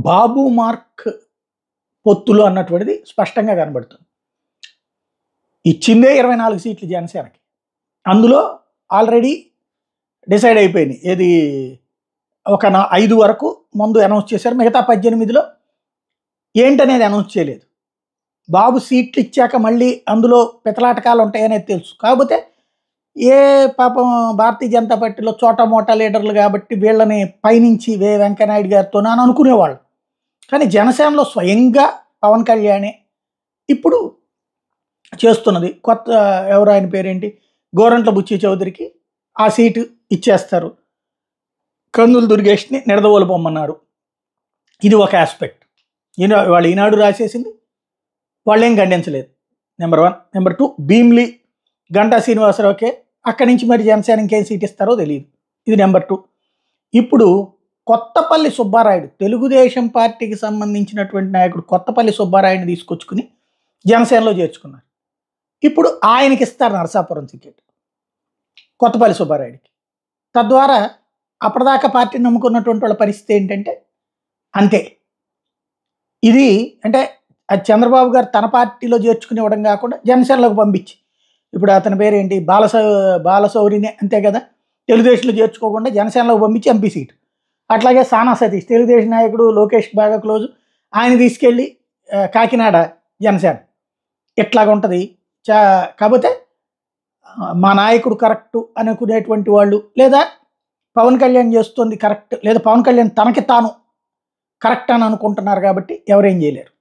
బాబు mark పొత్తులు అన్నటువంటిది స్పష్టంగా కనబడుతుంది. ఇచ్చిందే 24 సీట్లు జనసేనకి. అందులో ఆల్రెడీ డిసైడ్ అయిపోయినాయి. ఏది ఒక 5 వరకు ముందు అనౌన్స్ చేశారు. మిగతా 18లో ఏంటనేది అనౌన్స్ చేయలేదు. బాబు సీట్లు ఇచ్చాక మళ్ళీ అందులో పెతలాటకాలు ఉంటాయనేది తెలుసు. కాకపోతే ఏ పాపం భారతీయ జనతా పార్టీలో చోటా మోటా లీడర్లు కాబట్టి వీళ్ళని పైనుంచి వెంకయ్యనాయుడు గారితో అని అనుకునేవాళ్ళు. కానీ జనసేనలో స్వయంగా పవన్ కళ్యాణే ఇప్పుడు చేస్తున్నది. కొత్త ఎవరు ఆయన పేరేంటి, గోరంట్ల బుచ్చి చౌదరికి ఆ సీటు ఇచ్చేస్తారు. కందులు దుర్గేష్ని నిడదవోలు పొమ్మన్నారు. ఇది ఒక ఆస్పెక్ట్. వాళ్ళు ఈనాడు రాసేసింది, వాళ్ళేం ఖండించలేదు. నెంబర్ 1. నెంబర్ 2, భీమ్లీ గంటా శ్రీనివాసరావుకే అక్కడి నుంచి మరి జనసేన ఇంకేం సీట్ ఇస్తారో తెలియదు. ఇది నెంబర్ 2. ఇప్పుడు కొత్తపల్లి సుబ్బారాయుడు, తెలుగుదేశం పార్టీకి సంబంధించినటువంటి నాయకుడు కొత్తపల్లి సుబ్బారాయుడిని తీసుకొచ్చుకుని జనసేనలో చేర్చుకున్నారు. ఇప్పుడు ఆయనకి ఇస్తారు నరసాపురం టికెట్, కొత్తపల్లి సుబ్బారాయుడికి. తద్వారా అప్పటిదాకా పార్టీని నమ్ముకున్నటువంటి వాళ్ళ పరిస్థితి ఏంటంటే అంతే. ఇది అంటే అది చంద్రబాబు గారు తన పార్టీలో చేర్చుకునివ్వడం కాకుండా జనసేనలోకి పంపించి, ఇప్పుడు అతని పేరేంటి, బాలశౌరినే అంతే కదా, తెలుగుదేశంలో చేర్చుకోకుండా జనసేనలోకి పంపించి ఎంపీ సీటు. అట్లాగే సానా సతీష్, తెలుగుదేశం నాయకుడు లోకేష్ బాగా క్లోజు, ఆయన తీసుకెళ్ళి కాకినాడ జనసేన. ఇట్లాగ ఉంటుంది. కాకపోతే మా నాయకుడు కరెక్టు అనుకునేటువంటి వాళ్ళు, లేదా పవన్ కళ్యాణ్ చేస్తుంది కరెక్ట్, లేదా పవన్ కళ్యాణ్ తనకి తాను కరెక్ట్ అని అనుకుంటున్నారు కాబట్టి ఎవరేం చేయలేరు.